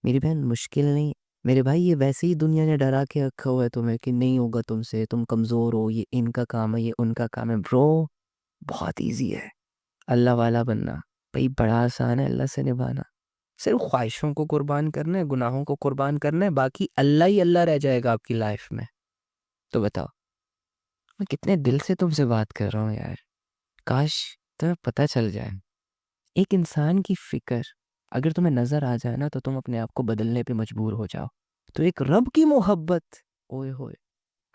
میری بہن مشکل نہیں، میرے بھائی یہ ویسے ہی دنیا نے ڈرا کے رکھا ہوا ہے تمہیں کہ نہیں ہوگا تم سے، تم کمزور ہو، یہ ان کا کام ہے، یہ ان کا کام ہے. برو بہت ایزی ہے اللہ والا بننا. بھائی بڑا آسان ہے اللہ سے نبھانا. صرف خواہشوں کو قربان کرنا ہے، گناہوں کو قربان کرنا ہے، باقی اللہ ہی اللہ رہ جائے گا آپ کی لائف میں. تو بتاؤ میں کتنے دل سے تم سے بات کر رہا ہوں یار. کاش تمہیں پتہ چل جائے ایک انسان کی فکر اگر تمہیں نظر آ جائے نا تو تم اپنے آپ کو بدلنے پہ مجبور ہو جاؤ. تو ایک رب کی محبت، اوئے ہوئے،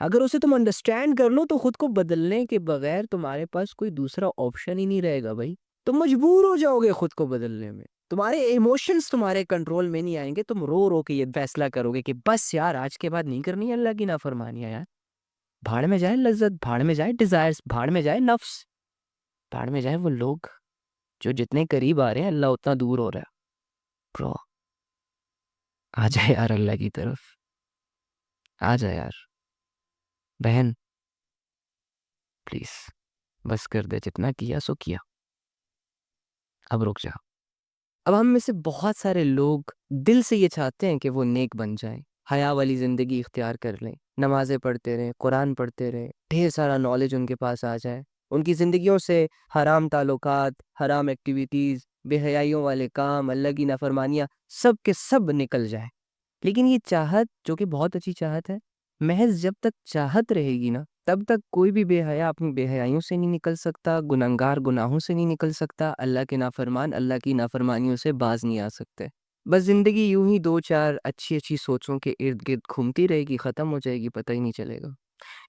اگر اسے تم انڈرسٹینڈ کر لو تو خود کو بدلنے کے بغیر تمہارے پاس کوئی دوسرا آپشن ہی نہیں رہے گا بھائی. تم مجبور ہو جاؤ گے خود کو بدلنے میں. تمہارے ایموشنز تمہارے کنٹرول میں نہیں آئیں گے. تم رو رو کے یہ فیصلہ کرو گے کہ بس یار آج کے بعد نہیں کرنی اللہ کی نافرمانیاں. یار بھاڑ میں جائے لذت، بھاڑ میں جائے ڈیزائرز، بھاڑ میں جائے نفس، بھاڑ میں جائے وہ لوگ جو جتنے قریب آ رہے ہیں اللہ اتنا دور ہو رہا ہے. برو آ جائے یار اللہ کی طرف، آ جائے یار. بہن پلیز بس کر دے، جتنا کیا سو کیا، اب رک جا. اب ہم میں سے بہت سارے لوگ دل سے یہ چاہتے ہیں کہ وہ نیک بن جائیں، حیا والی زندگی اختیار کر لیں، نمازیں پڑھتے رہیں، قرآن پڑھتے رہیں، ڈھیر سارا نالج ان کے پاس آ جائے، ان کی زندگیوں سے حرام تعلقات، حرام ایکٹیویٹیز، بے حیائیوں والے کام، اللہ کی نافرمانیاں سب کے سب نکل جائیں. لیکن یہ چاہت جو کہ بہت اچھی چاہت ہے، محض جب تک چاہت رہے گی نا تب تک کوئی بھی بے حیا اپنی بے حیائیوں سے نہیں نکل سکتا، گنہگار گناہوں سے نہیں نکل سکتا، اللہ کے نافرمان اللہ کی نافرمانیوں سے باز نہیں آ سکتے. بس زندگی یوں ہی دو چار اچھی اچھی سوچوں کے ارد گرد گھومتی رہے گی، ختم ہو جائے گی، پتہ ہی نہیں چلے گا.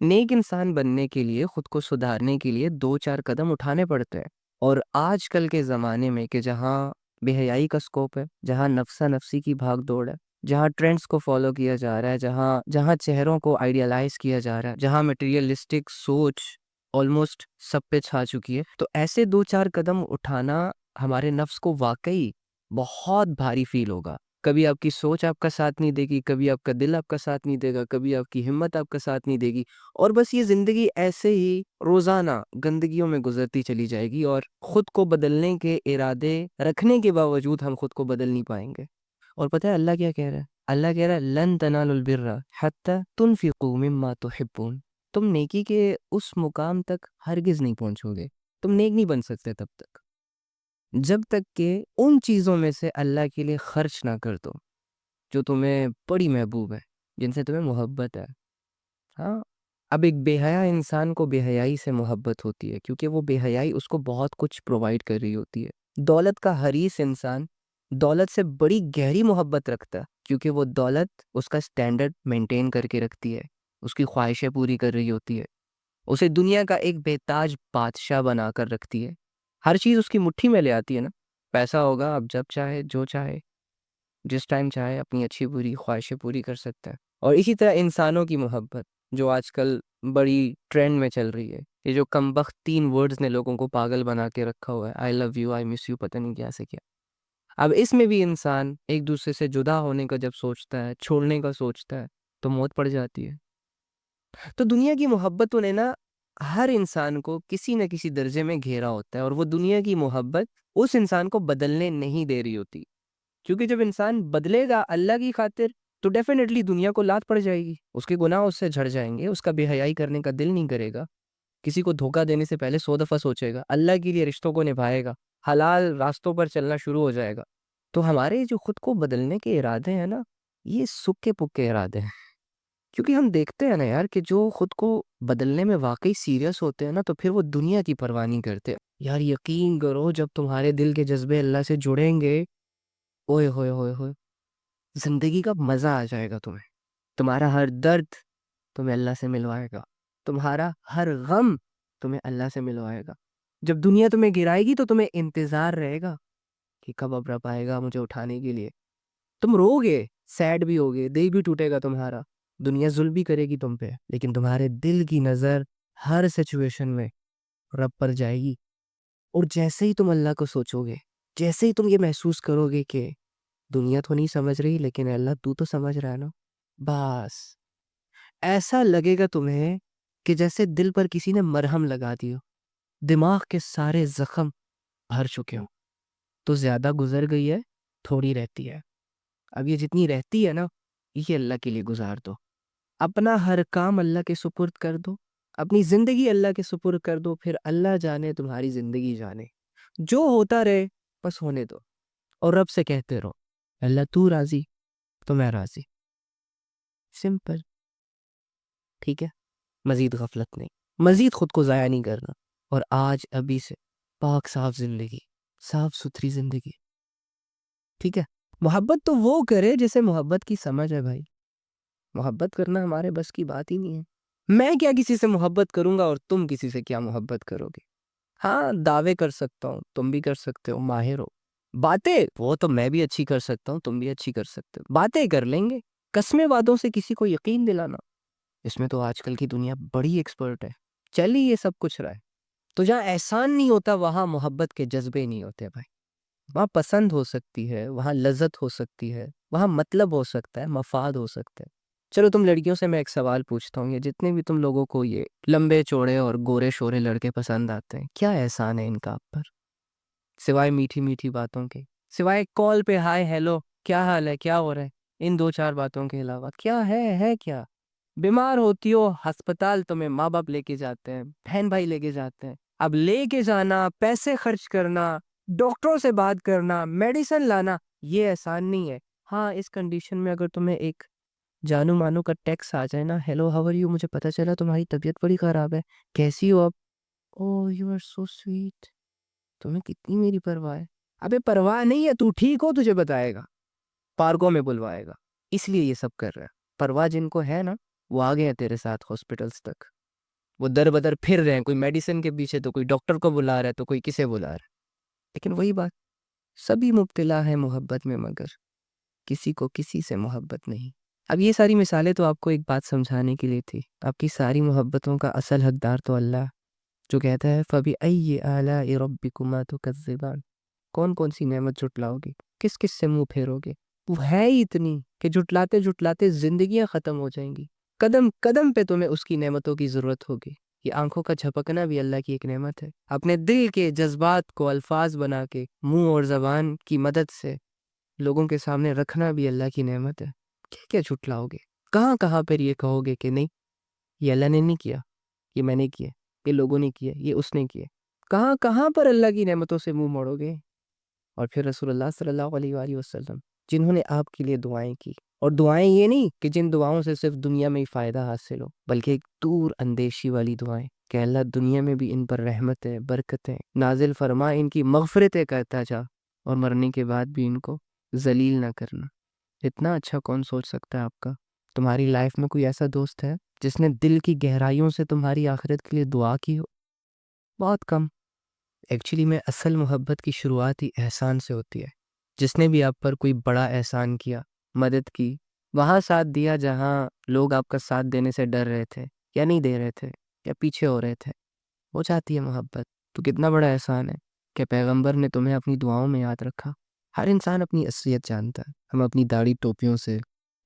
نیک انسان بننے کے لیے، خود کو سدھارنے کے لیے دو چار قدم اٹھانے پڑتے ہیں. اور آج کل کے زمانے میں کہ جہاں بے حیائی کا سکوپ ہے، جہاں نفسا نفسی کی بھاگ دوڑ ہے، جہاں ٹرینڈز کو فالو کیا جا رہا ہے، جہاں چہروں کو آئیڈیالائز کیا جا رہا ہے، جہاں میٹیریلسٹک سوچ آلموسٹ سب پہ چھا چکی ہے، تو ایسے دو چار قدم اٹھانا ہمارے نفس کو واقعی بہت بھاری فیل ہوگا. کبھی آپ کی سوچ آپ کا ساتھ نہیں دے گی، کبھی آپ کا دل آپ کا ساتھ نہیں دے گا، کبھی آپ کی ہمت آپ کا ساتھ نہیں دے گی، اور بس یہ زندگی ایسے ہی روزانہ گندگیوں میں گزرتی چلی جائے گی، اور خود کو بدلنے کے ارادے رکھنے کے باوجود ہم خود کو بدل نہیں پائیں گے. اور پتہ ہے اللہ کیا کہہ رہا ہے؟ اللہ کہہ رہا ہے لن تنالوا البر حتی تنفقوا مما تحبون. تم نیکی کے اس مقام تک ہرگز نہیں پہنچو گے، تم نیک نہیں بن سکتے تب تک جب تک کہ ان چیزوں میں سے اللہ کے لیے خرچ نہ کر دو جو تمہیں بڑی محبوب ہے، جن سے تمہیں محبت ہے. ہاں اب ایک بے حیا انسان کو بے حیائی سے محبت ہوتی ہے کیونکہ وہ بے حیائی اس کو بہت کچھ پرووائڈ کر رہی ہوتی ہے. دولت کا حریص انسان دولت سے بڑی گہری محبت رکھتا ہے کیونکہ وہ دولت اس کا سٹینڈرڈ مینٹین کر کے رکھتی ہے، اس کی خواہشیں پوری کر رہی ہوتی ہے، اسے دنیا کا ایک بے تاج بادشاہ بنا کر رکھتی ہے. ہر چیز اس کی مٹھی میں لے آتی ہے نا. پیسہ ہوگا اب جب چاہے جو چاہے جس ٹائم چاہے اپنی اچھی بری خواہشیں پوری کر سکتا ہے. اور اسی طرح انسانوں کی محبت جو آج کل بڑی ٹرینڈ میں چل رہی ہے، یہ جو کم بخت 3 ورڈز نے لوگوں کو پاگل بنا کے رکھا ہوا ہے، آئی love you, I miss you, پتہ نہیں کیا سے کیا. اب اس میں بھی انسان ایک دوسرے سے جدا ہونے کا جب سوچتا ہے، چھوڑنے کا سوچتا ہے، تو موت پڑ جاتی ہے. تو دنیا کی محبتوں نے نا ہر انسان کو کسی نہ کسی درجے میں گھیرا ہوتا ہے، اور وہ دنیا کی محبت اس انسان کو بدلنے نہیں دے رہی ہوتی. کیونکہ جب انسان بدلے گا اللہ کی خاطر تو ڈیفینیٹلی دنیا کو لات پڑ جائے گی، اس کے گناہ اس سے جھڑ جائیں گے، اس کا بے حیائی کرنے کا دل نہیں کرے گا، کسی کو دھوکہ دینے سے پہلے 100 دفعہ سوچے گا، اللہ کے لیے رشتوں کو نبھائے گا، حلال راستوں پر چلنا شروع ہو جائے گا. تو ہمارے جو خود کو بدلنے کے ارادے ہیں نا، یہ سکے پکے ارادے ہیں. کیونکہ ہم دیکھتے ہیں نا یار کہ جو خود کو بدلنے میں واقعی سیریس ہوتے ہیں نا تو پھر وہ دنیا کی پرواہ نہیں کرتے. یار یقین کرو جب تمہارے دل کے جذبے اللہ سے جڑیں گے، اوئے ہوئے ہوئے ہوئے، زندگی کا مزہ آ جائے گا تمہیں. تمہارا ہر درد تمہیں اللہ سے ملوائے گا، تمہارا ہر غم تمہیں اللہ سے ملوائے گا. جب دنیا تمہیں گرائے گی تو تمہیں انتظار رہے گا کہ کب اب رب آئے گا مجھے اٹھانے کے لیے. تم رو گے، سیڈ بھی ہوگے، دل بھی ٹوٹے گا تمہارا، دنیا ظلم بھی کرے گی تم پہ، لیکن تمہارے دل کی نظر ہر سچویشن میں رب پر جائے گی. اور جیسے ہی تم اللہ کو سوچو گے، جیسے ہی تم یہ محسوس کرو گے کہ دنیا تو نہیں سمجھ رہی لیکن اللہ تو سمجھ رہا ہے نا، بس ایسا لگے گا تمہیں کہ جیسے دل پر کسی نے مرہم لگا دی ہو، دماغ کے سارے زخم بھر چکے ہو. تو زیادہ گزر گئی ہے، تھوڑی رہتی ہے. اب یہ جتنی رہتی ہے نا، یہ اللہ کے لیے گزار دو. اپنا ہر کام اللہ کے سپرد کر دو، اپنی زندگی اللہ کے سپرد کر دو، پھر اللہ جانے تمہاری زندگی جانے. جو ہوتا رہے بس ہونے دو، اور رب سے کہتے رہو اللہ تو راضی تو میں راضی. سمپل. ٹھیک ہے؟ مزید غفلت نہیں، مزید خود کو ضائع نہیں کرنا، اور آج ابھی سے پاک صاف زندگی، صاف ستھری زندگی. ٹھیک ہے؟ محبت تو وہ کرے جسے محبت کی سمجھ ہے بھائی. محبت کرنا ہمارے بس کی بات ہی نہیں ہے. میں کیا کسی سے محبت کروں گا، اور تم کسی سے کیا محبت کرو گے؟ ہاں دعوے کر سکتا ہوں، تم بھی کر سکتے ہو، ماہر ہو. باتیں وہ تو میں بھی اچھی کر سکتا ہوں، تم بھی اچھی کر سکتے ہو. باتیں کر لیں گے، قسمیں وعدوں سے کسی کو یقین دلانا، اس میں تو آج کل کی دنیا بڑی ایکسپرٹ ہے. چل ہی یہ سب کچھ رہا ہے. تو جہاں احسان نہیں ہوتا وہاں محبت کے جذبے نہیں ہوتے بھائی. وہاں پسند ہو سکتی ہے، وہاں لذت ہو سکتی ہے، وہاں مطلب ہو سکتا ہے، مفاد ہو سکتا ہے. چلو تم لڑکیوں سے میں ایک سوال پوچھتا ہوں، یہ جتنے بھی تم لوگوں کو یہ لمبے چوڑے اور گورے شورے لڑکے پسند آتے ہیں، کیا احسان ہے ان کا آپ پر؟ سوائے میٹھی میٹھی باتوں کے، سوائے کال پہ ہائے ہیلو کیا حال ہے کیا ہو رہا ہے، ان دو چار باتوں کے علاوہ کیا ہے کیا؟ بیمار ہوتی ہو ہسپتال تمہیں ماں باپ لے کے جاتے ہیں، بہن بھائی لے کے جاتے ہیں. اب لے کے جانا، پیسے خرچ کرنا، ڈاکٹروں سے بات کرنا، میڈیسن لانا، یہ احسان نہیں ہے. ہاں اس کنڈیشن میں اگر تمہیں ایک جانو مانو کا ٹیکس آ جائے نا، ہیلو ہاؤ آر یو، مجھے پتا چلا تمہاری طبیعت بڑی خراب ہے، کیسی ہو اب؟ او یو آر سو سویٹ، تمہیں کتنی میری پرواہ ہے. ابے پرواہ نہیں ہے، تو ٹھیک ہو تجھے بتائے گا، پارکوں میں بلوائے گا. اس لیے یہ سب کر رہا ہے. پرواہ جن کو ہے نا، وہ آگے ہیں تیرے ساتھ ہاسپٹلس تک، وہ در بدر پھر رہے ہیں، کوئی میڈیسن کے پیچھے تو کوئی ڈاکٹر کو بلا رہا ہے تو کوئی کسے بلا رہا ہے. لیکن وہی بات، سبھی مبتلا ہے محبت میں، مگر کسی کو کسی سے محبت نہیں. اب یہ ساری مثالیں تو آپ کو ایک بات سمجھانے کے لیے تھی. آپ کی ساری محبتوں کا اصل حقدار تو اللہ، جو کہتا ہے فَبِأَيِّ آلَاءِ رَبِّكُمَا تُكَذِّبَانِ، کون کون سی نعمت جھٹلاؤ گے، کس کس سے منہ پھیرو گے. وہ ہے ہی اتنی کہ جھٹلاتے جھٹلاتے زندگیاں ختم ہو جائیں گی. قدم قدم پہ تمہیں اس کی نعمتوں کی ضرورت ہوگی. یہ آنکھوں کا جھپکنا بھی اللہ کی ایک نعمت ہے. اپنے دل کے جذبات کو الفاظ بنا کے منہ اور زبان کی مدد سے لوگوں کے سامنے رکھنا بھی اللہ کی نعمت ہے. کیا کیا جھٹلاؤ گے؟ کہاں کہاں پر یہ کہو گے کہ نہیں یہ اللہ نے نہیں کیا، یہ میں نے کیا، یہ لوگوں نے کیا، یہ اس نے کیا؟ کہاں کہاں پر اللہ کی نعمتوں سے منہ موڑو گے؟ اور پھر رسول اللہ صلی اللہ علیہ وآلہ وسلم جنہوں نے آپ کے لیے دعائیں کی، اور دعائیں یہ نہیں کہ جن دعاؤں سے صرف دنیا میں ہی فائدہ حاصل ہو، بلکہ ایک دور اندیشی والی دعائیں کہ اللہ دنیا میں بھی ان پر رحمتیں برکتیں نازل فرما، ان کی مغفرتیں کرتا جا، اور مرنے کے بعد بھی ان کو ذلیل نہ کرنا. اتنا اچھا کون سوچ سکتا ہے آپ کا؟ تمہاری لائف میں کوئی ایسا دوست ہے جس نے دل کی گہرائیوں سے تمہاری آخرت کے لیے دعا کی ہو؟ بہت کم. ایکچولی میں اصل محبت کی شروعات ہی احسان سے ہوتی ہے. جس نے بھی آپ پر کوئی بڑا احسان کیا، مدد کی، وہاں ساتھ دیا جہاں لوگ آپ کا ساتھ دینے سے ڈر رہے تھے یا نہیں دے رہے تھے یا پیچھے ہو رہے تھے، وہ چاہتی ہے محبت. تو کتنا بڑا احسان ہے کہ پیغمبر نے تمہیں اپنی دعاؤں میں یاد رکھا. ہر انسان اپنی اصلیت جانتا ہے. ہم اپنی داڑھی ٹوپیوں سے،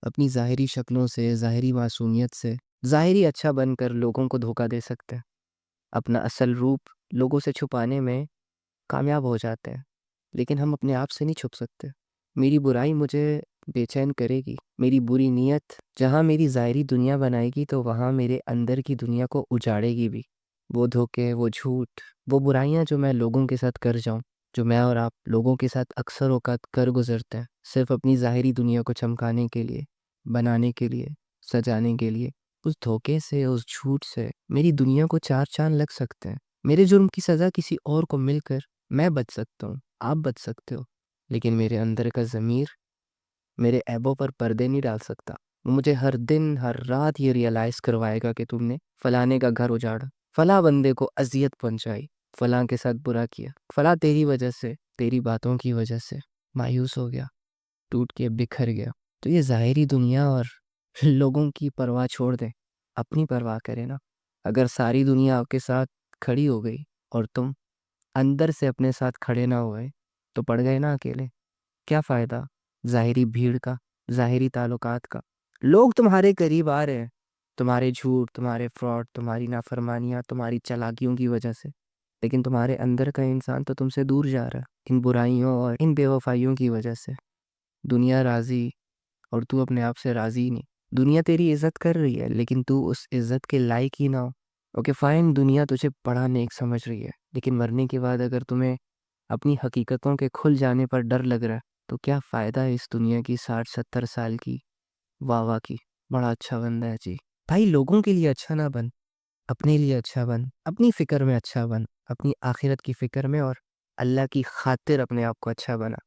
اپنی ظاہری شکلوں سے، ظاہری معصومیت سے، ظاہری اچھا بن کر لوگوں کو دھوکہ دے سکتے ہیں. اپنا اصل روپ لوگوں سے چھپانے میں کامیاب ہو جاتے ہیں، لیکن ہم اپنے آپ سے نہیں چھپ سکتے. میری برائی مجھے بے چین کرے گی، میری بری نیت جہاں میری ظاہری دنیا بنائے گی تو وہاں میرے اندر کی دنیا کو اجاڑے گی بھی. وہ دھوکے، وہ جھوٹ، وہ برائیاں جو میں لوگوں کے ساتھ کر جاؤں، جو میں اور آپ لوگوں کے ساتھ اکثر اوقات کر گزرتے ہیں، صرف اپنی ظاہری دنیا کو چمکانے کے لیے، بنانے کے لیے، سجانے کے لیے، اس دھوکے سے، اس جھوٹ سے میری دنیا کو چار چاند لگ سکتے ہیں. میرے جرم کی سزا کسی اور کو مل کر میں بچ سکتا ہوں، آپ بچ سکتے ہو، لیکن میرے اندر کا ضمیر میرے عیبوں پر پردے نہیں ڈال سکتا. وہ مجھے ہر دن ہر رات یہ ریئلائز کروائے گا کہ تم نے فلانے کا گھر اجاڑا، فلاں بندے کو اذیت پہنچائی، فلاں کے ساتھ برا کیا، فلاں تیری وجہ سے، تیری باتوں کی وجہ سے مایوس ہو گیا، ٹوٹ کے بکھر گیا. تو یہ ظاہری دنیا اور لوگوں کی پرواہ چھوڑ دیں، اپنی پرواہ کریں نا. اگر ساری دنیا آپ کے ساتھ کھڑی ہو گئی اور تم اندر سے اپنے ساتھ کھڑے نہ ہوئے تو پڑ گئے نا اکیلے. کیا فائدہ ظاہری بھیڑ کا، ظاہری تعلقات کا؟ لوگ تمہارے قریب آ رہے ہیں تمہارے جھوٹ، تمہارے فراڈ، تمہاری نافرمانیاں، تمہاری چالاکیوں کی وجہ سے، لیکن تمہارے اندر کا انسان تو تم سے دور جا رہا ہے ان برائیوں اور ان بے وفائیوں کی وجہ سے. دنیا راضی اور تو اپنے آپ سے راضی ہی نہیں. دنیا تیری عزت کر رہی ہے لیکن تو اس عزت کے لائق ہی نہ ہو. اوکے فائن، دنیا تجھے بڑا نیک سمجھ رہی ہے لیکن مرنے کے بعد اگر تمہیں اپنی حقیقتوں کے کھل جانے پر ڈر لگ رہا ہے تو کیا فائدہ ہے اس دنیا کی 60-70 سال کی واہ واہ کی. بڑا اچھا بندہ ہے جی. بھائی لوگوں کے لیے اچھا نہ بن، اپنے لیے اچھا بن، اپنی فکر میں اچھا بن، اپنی آخرت کی فکر میں اور اللہ کی خاطر اپنے آپ کو اچھا بنا.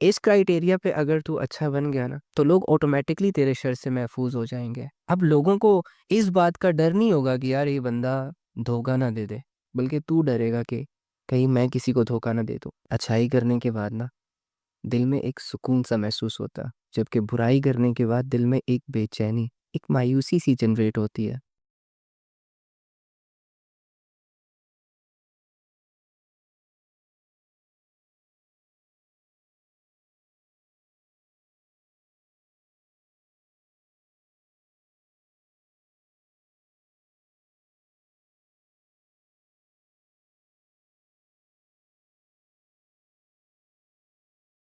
اس کرائٹیریا پہ اگر تو اچھا بن گیا نا تو لوگ آٹومیٹکلی تیرے شر سے محفوظ ہو جائیں گے. اب لوگوں کو اس بات کا ڈر نہیں ہوگا کہ یار یہ بندہ دھوکہ نہ دے دے، بلکہ تو ڈرے گا کہ کہیں میں کسی کو دھوکہ نہ دے دوں. اچھائی کرنے کے بعد نا دل میں ایک سکون سا محسوس ہوتا، جبکہ برائی کرنے کے بعد دل میں ایک بے چینی، ایک مایوسی سی جنریٹ ہوتی ہے.